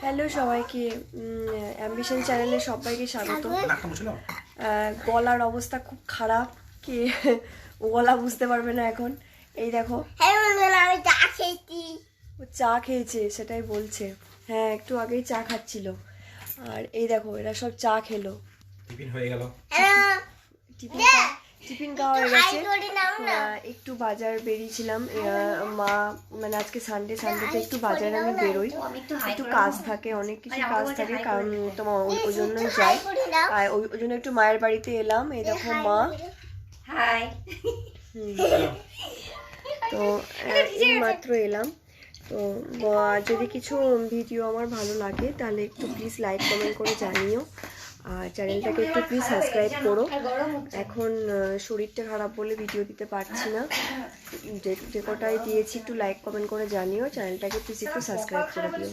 Hello সবাইকে, ambition চ্যানেলে সবাইকে স্বাগত। গলার অবস্থা খুব খারাপ, কি গলা বুঝতে পারবে না এখন। এই দেখো, আমি চা খেয়েছি। ও চা খেয়েছে সেটাই বলছে। হ্যাঁ, একটু আগেই চা খাচ্ছিল। আর এই দেখো, এরা সব চা খেলো, টিফিন হয়ে গেল। টিফিন খাওয়া হয়ে গেছে। একটু বাজার বেরিয়েছিলাম, মা মানে আজকে সানডেতে একটু বাজারে আমি বেরোই, একটু কাজ থাকে, অনেক কিছু কাজ থাকে, কারণ তোমার ওই জন্যই যাই। আর ওই জন্য একটু মায়ের বাড়িতে এলাম। এই দেখো মা, তো এই মাত্র এলাম। তো যদি কিছু ভিডিও আমার ভালো লাগে তাহলে একটু প্লিজ লাইক কমেন্ট করে জানিও, আর চ্যানেলটাকে একটু প্লিজ সাবস্ক্রাইব করো। এখন শরীরটা খারাপ বলে ভিডিও দিতে পারছি না, যে কটাই দিয়েছি একটু লাইক কমেন্ট করে জানিও, চ্যানেলটাকে প্লিজ একটু সাবস্ক্রাইব করে দিও।